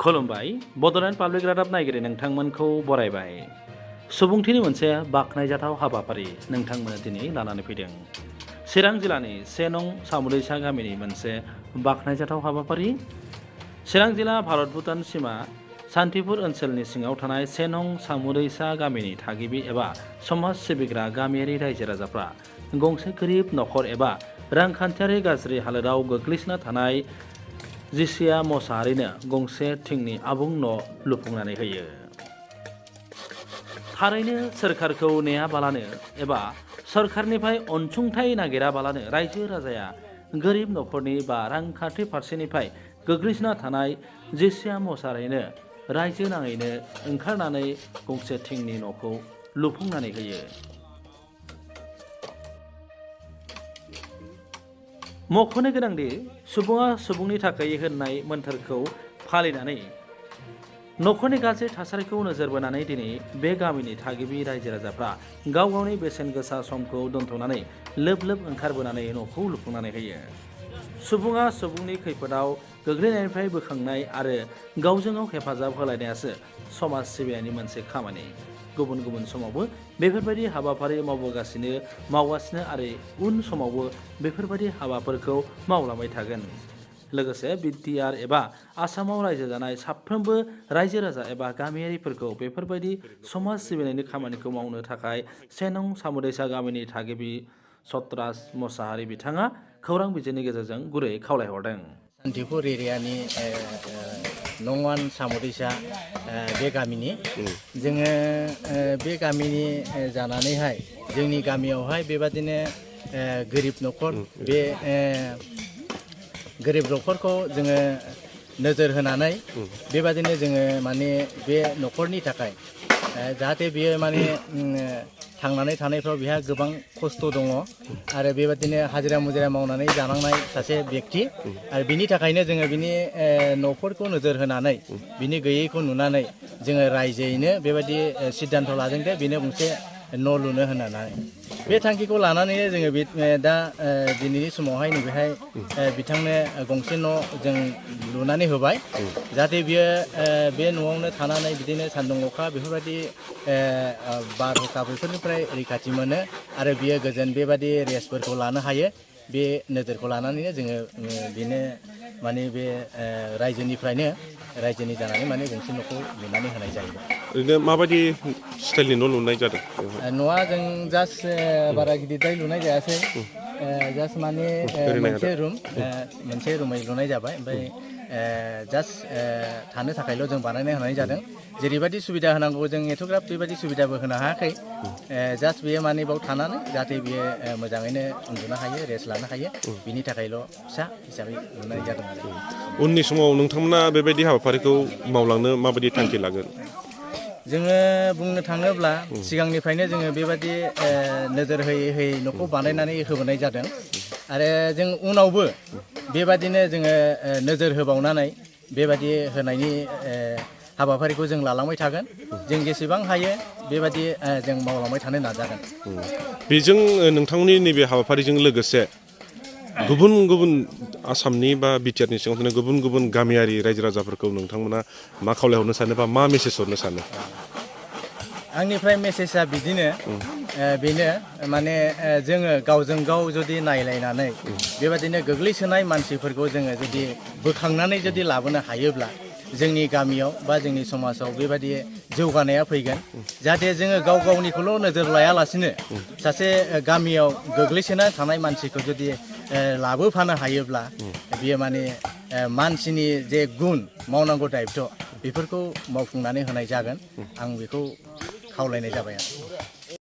खुलुमबाय बड'लेण्ड पाब्लिक रादाब नायगिरि नोंथांमोनखौ बरायबाय। सुबुंथिनि मोनसे बाखनायजाथाव हाबाफारि नोंथांमोननो दिनै लानानै फैदों। चिरां जिल्लानि 1 नं सामुदैसा गामिनि मोनसे बाखनायजाथाव हाबाफारि। चिरां जिल्ला भारत भुटान सीमा सान्तिपुर ओनसोलनि सिङाव थानाय 1 नं सामुदैसा गामिनि थागिबि एबा समाज सिबिग्रा गामियारि रायजो राजाफ्रा गंसे गोरिब नखर एबा रांखान्थियारि गाज्रि हालोदाव गोग्लैसोना थानाय जिसिया मोसाहारिनो गंसे थिंनि आबुं न' लुफुंनानै होयो। थारैनो सोरखारखौ नेयाबालानो एबा सोरखारनिफ्राय अनसुंथाइ नागिराबालानो रायजो राजाया गोरिब नखरनि बा रांखान्थि फारसेनिफ्राय गोग्लैसोना थानाय जिसिया मोसाहारिनो रायजो नाङैनो ओंखारनानै गंसे थिंनि न'खौ लुफुंनानै होयो। मख'नो गोनांदि सुबुङा सुबुंनि थाखाय होननाय मोन्थोरखौ फालिनानै नखरनि गाज्रि थासारिखौ नोजोर बोनानै दिनै बे गामिनि थागिबि रायजो राजाफ्रा गाव गावनि बेसेन गोसा समखौ दोनथ'नानै लोब लोब ओंखारबोनानै न'खौ लुफुंनानै होयो। सुबुङा सुबुंनि खैफोदाव गोग्लैनायनिफ्राय बोखांनाय आरो गावजों गाव हेफाजाब होलायनायासो समाज सिबिनायनि मोनसे खामानि। गुबुन गुबुन समावबो बेफोरबायदि हाबाफारि मावगासिनो आरो उन समावबो बेफोरबायदि हाबाफोरखौ मावलांबाय थागोन। लोगोसे बिटिआर एबा आसामाव रायजो जानाय साफ्रोमबो रायजो राजा एबा गामियारिफोरखौ बेफोरबायदि समाज सिबिनायनि खामानिखौ मावनो थाखाय 1 नं सामुदैसा गामिनि थागिबि सतराज मोसाहारि बिथाङा खौरां बिजोंनि गेजेरजों गुरै खावलायहरदों। सान्तिपुर एरियानि नं 1 सामुदैसा बे गामिनि जोङो बे गामिनि जानानैहाय जोंनि गामियावहाय बेबादिनो गोरिब नखर बे गोरिब नखरखौ जोङो नोजोर होनानै बेबादिनो जोङो माने बे नखरनि थाखाय जाहाथे बियो माने थांनानै थानायफ्राव बिहा गोबां खस्थ' दङ आरो बेबादिनो हाजिरा मुजिरा मावनानै जानांनाय सासे बेक्ति आरो बिनि थाखायनो जोङो बिनि न'फोरखौ नोजोर होनानै बिनि गैयैखौ नुनानै जोङो रायजोयैनो बेबायदि सिद्धान्त लादों दे बेनो गंसे न' लुनो होननानै बे थांखिखौ लानानैनो जोङो दा दिनैनि समावहाय नैबेहाय बिथांनो गंसे न' जों लुनानै होबाय जाहाथे बियो बे न'आवनो थानानै बिदिनो सान्दुं अखा बेफोरबायदि बारहुंखा बेफोरनिफ्राय रैखाथि मोनो आरो बियो गोजोन बेबायदि रेस्टफोरखौ लानो हायो। बे नोजोरखौ लानानैनो जोङो बेनो माने बे रायजोनि जानानै माने गंसे न'खौ लुनानै होनाय जायो। ओरैनो माबायदि स्टाइलनि न' लुनाय जादों? न'आ जों जास्ट बारा गिदिरद्राय लुनाय जायासै जास्ट माने मोनसे रुमै लुनाय जाबाय ओमफ्राय जास्ट थानो थाखायल' जों बानायना होनाय जादों। जेरैबायदि सुबिदा होनांगौ जों एथ'ग्राब बेबायदि सुबिदाबो होनो हायाखै। जास्ट बेयो माने बाव थानानै जाहाथे बियो मोजाङैनो उन्दुनो हायो रेस्ट लानो हायो बिनि थाखायल' फिसा हिसाबै लुनाय जादों आरो। उननि समाव नोंथांमोना बेबायदि हाबाफारिखौ मावलांनो माबायदि थांखि लागोन? जोङो बुंनो थाङोब्ला सिगांनिफ्रायनो जोङो बेबायदि नोजोर होयै न'खौ बानायनानै होबोनाय जादों आरो जों उनावबो बेबादिनो जोङो नोजोर होबावनानै बेबादि होनायनि हाबाफारिखौ जों लालांबाय थागोन। जों जेसेबां हायो बेबादि जों मावलांबाय थानो नाजागोन। बेजों नोंथांमोननि नैबे हाबाफारिजों लोगोसे गुबुन गुबुन आसामनि बा बिटिआरनि सिङाव थानाय गुबुन गुबुन गामियारि रायजो राजाफोरखौ नोंथांमोना मा खावलायहरनो सानो बा मा मेसेज हरनो सानो? आंनिफ्राय मेसेजआ बिदिनो बेनो माने जोङो गावजों गाव जुदि नायलायनानै बेबादिनो गोग्लैसोनाय मानसिफोरखौ जोङो जुदि बोखांनानै जुदि लाबोनो हायोब्ला जोंनि गामियाव बा जोंनि समाजाव बेबादि जौगानाया फैगोन। जाहाथे जोङो गाव गावनिखौल' नोजोर लायालासिनो सासे गामियाव गोग्लैसोना थानाय मानसिखौ जुदि लाबोफानो हायोब्ला बियो माने मानसिनि जे गुन मावनांगौ दायित्थ' बेफोरखौ मावफुंनानै होनाय जागोन। आं बेखौ खावलायनाय जाबाय आरो।